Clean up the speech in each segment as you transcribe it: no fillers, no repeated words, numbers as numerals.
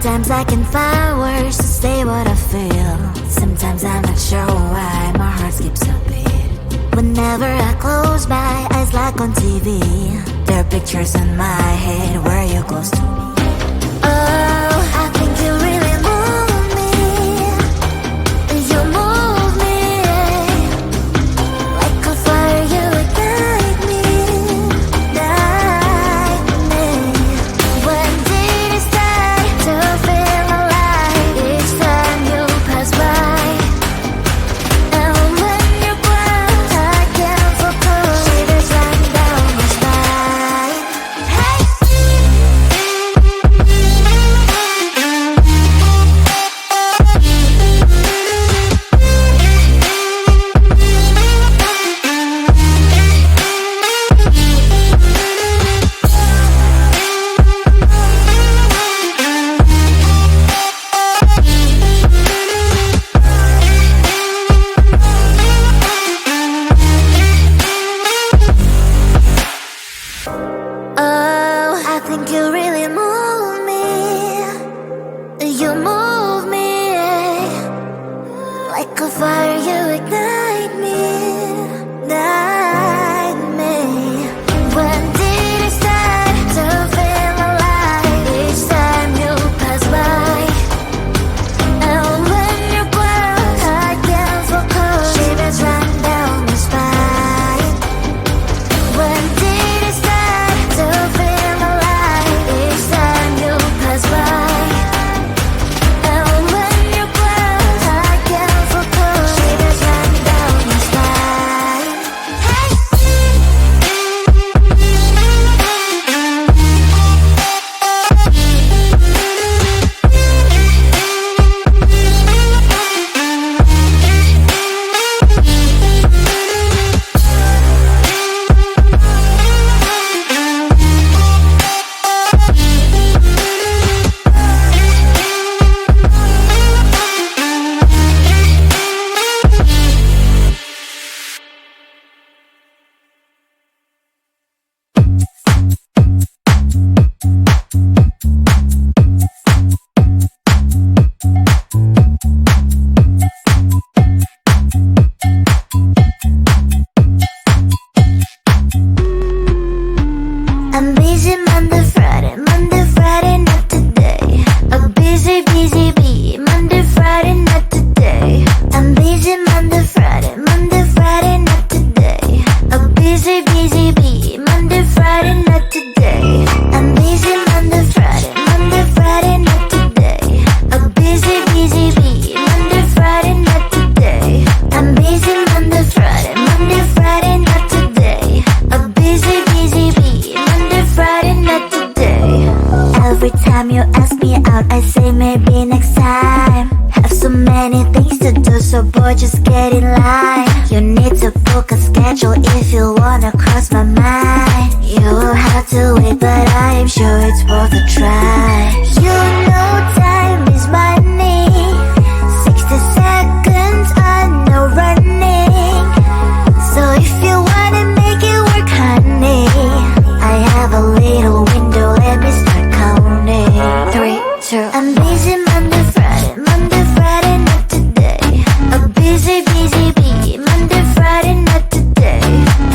Sometimes I can find words to say what I feel. Sometimes I'm not sure why my heart skips a beat. Whenever I close my eyes like on TV, there are pictures in my head where you're close to me. Oh, I think you really move me. You move me like a fire, you ignite me, ignite me. When did it start to feel alive? Each time you pass by, and when you're gone, I can't focus. Shivers run down my spine. Hey. Oh, I think you really move me. You move me like a fire, you ignite me, ignite me. When did it start to feel alive? Each time you pass by, and when you're gone, I can't focus. Shivers run down my spine. When did it start to feel alive? Each time you pass by, and when you're gone, I can't focus. Shivers run down my spine. Hey. I'm busy Monday, Friday, not today. A busy, busy bee. Monday, Friday, not today. I'm busy Monday, Friday, not today. A busy, busy bee. Monday, Friday, not today. I'm busy Monday, Friday, not today. A busy, busy bee. Monday, Friday, not today. I'm busy Monday, Friday, not today. A busy, busy bee. Monday, Friday, not today. Every time you ask me out, I say maybe next time. Have so many things to do, so boy, just get in line. You need to book a schedule if you wanna cross my mind. You will have to wait, but I am sure it's worth a try. You know time is money. 60 seconds on no running. So if you wanna make it work, honey, I have a little window, let me start counting. 3, 2, I'm busy Monday, Friday, not today. A busy, busy bee. Monday, Friday, not today.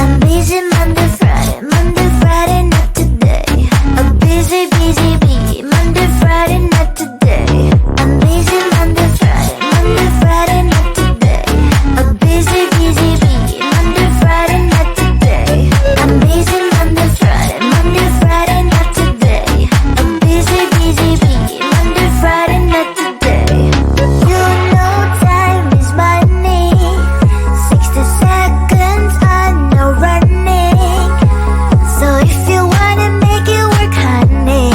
I'm busy Monday, Friday, not today. A busy, busy bee. Monday, Friday, not today. I'm busy Monday, Friday, not today. A busy, busy bee. Monday, Friday, not today. I'm busy Monday, Friday, not today. A busy, busy bee. Monday, Friday, not today. You know time is money. 60 seconds on no running. So if you wanna make it work, honey,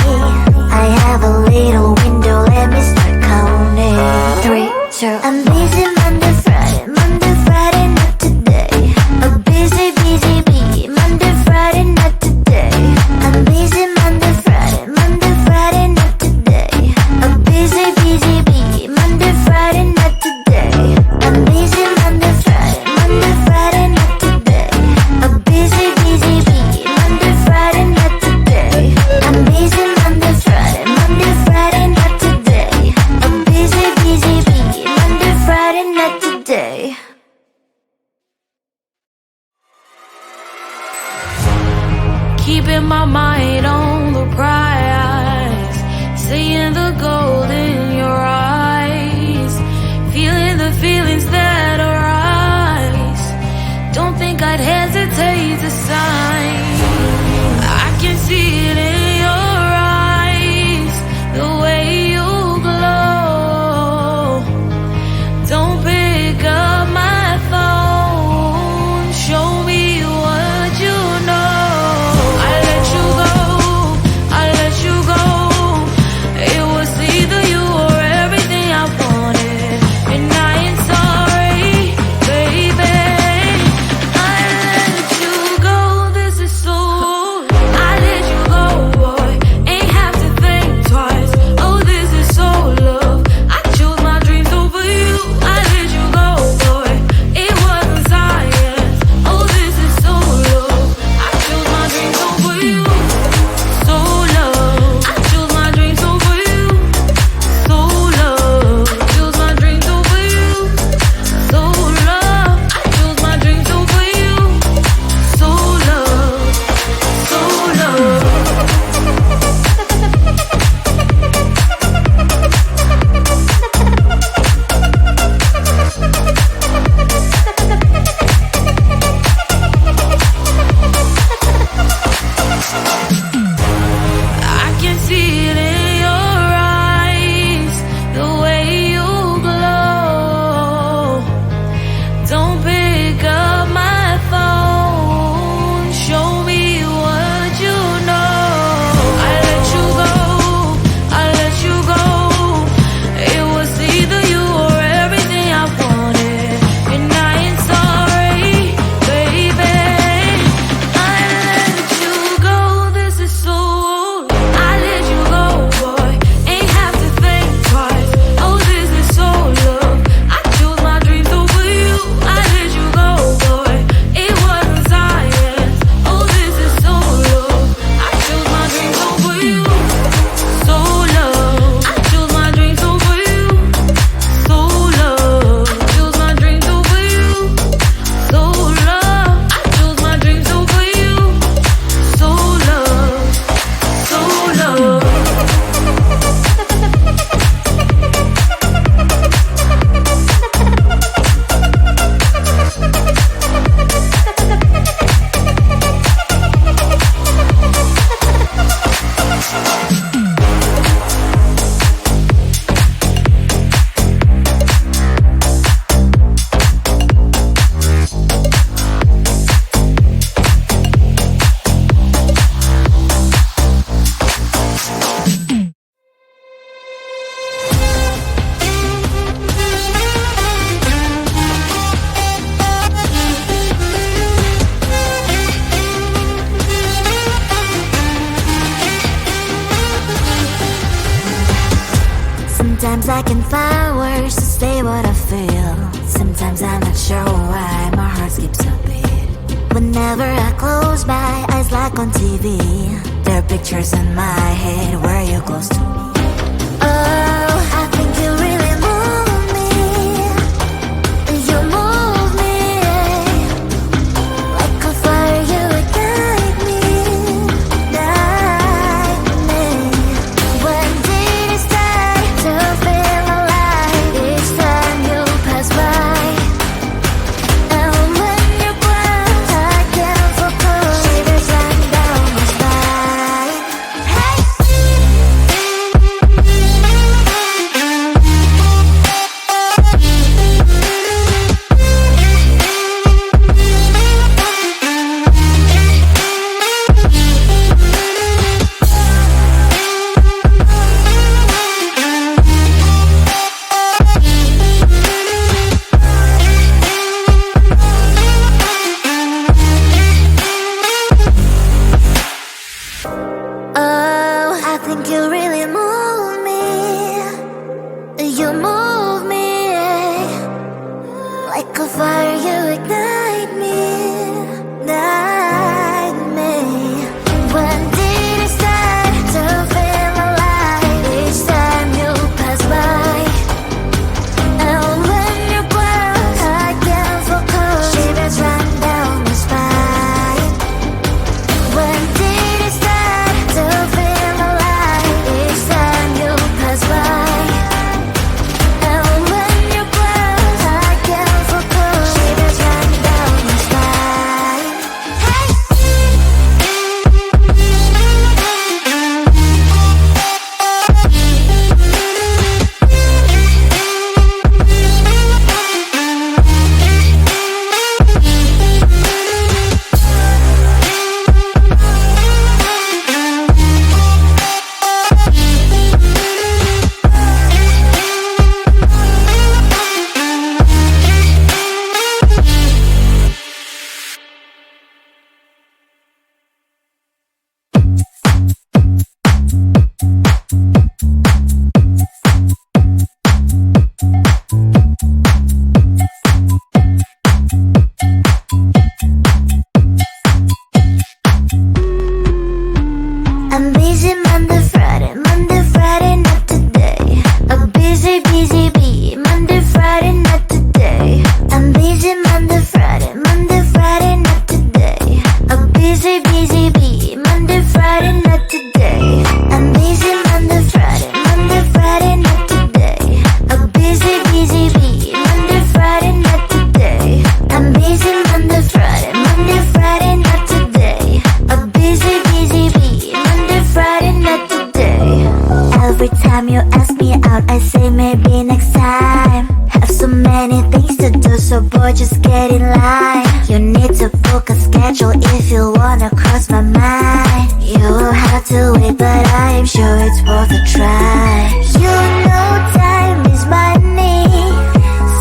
Sometimes I can find words to say what I feel. Sometimes I'm not sure why my heart skips a beat. Whenever I close my eyes like on TV, there are pictures in my head where you're close to me. Oh, I think you really move me. You move me like a fire, you ignite me, ignite me. When did it start to feel alive? Each time you pass by, and when you glance, I can't focus. Shivers run down my spine. Hey. Oh, I think you really move me. You move me like a fire, you ignite me, ignite me. When did it start to feel alive? Each time you pass by, and when you glance, I can't focus. Shivers run down my spine. When did it start to feel alive? Each time you pass by, and when you glance, I can't focus. Shivers run down my spine. Hey. I'm busy Monday, Friday, not today. A busy, busy bee. Monday, Friday, not today. I'm busy Monday, Friday, not today. A busy, busy bee. Monday, Friday, not today. I'm busy Monday, Friday, not today. A busy, busy bee. Monday, Friday, not today. I'm busy Monday, Friday, not today. A busy, busy bee. Monday, Friday, not today. Every time you ask me out, I say maybe next time. Have so many things to do, so boy, just get in line. You need to book a schedule if you wanna cross my mind. You will have to wait, but I am sure it's worth a try. You know time is money.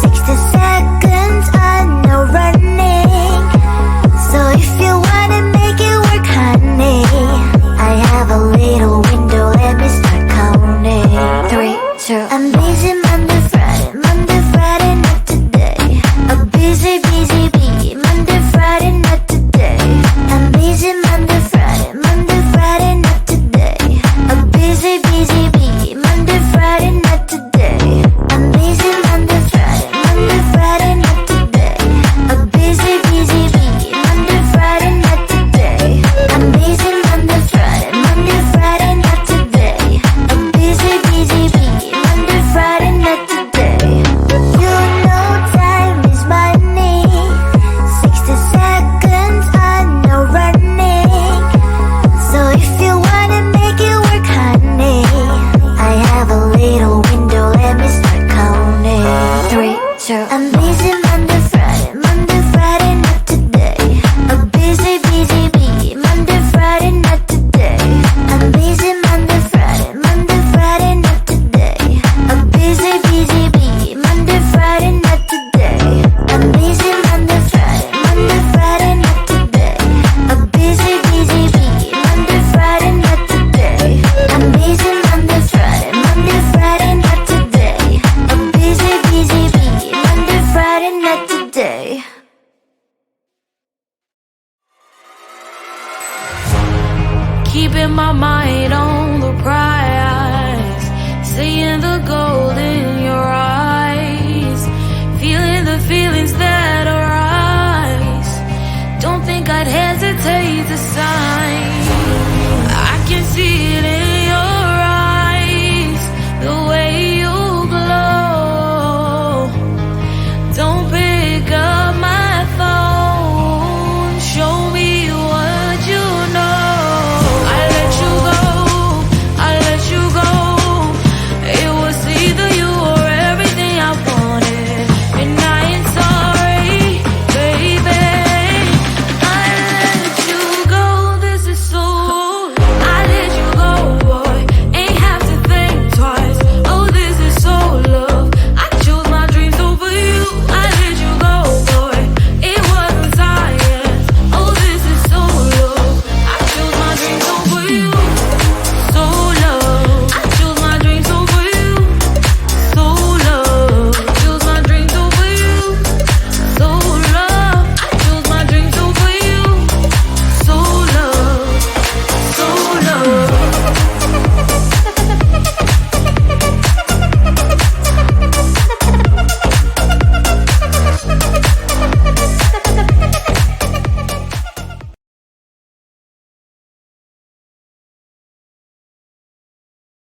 60 seconds on no running. So if you wanna make it work, honey, I have a little window, let me start counting. 3, 2, I'm busy Monday, Friday, not today. A busy, busy bee. Monday, Friday, not today. I'm busy Monday, Friday, not today. A busy, busy bee.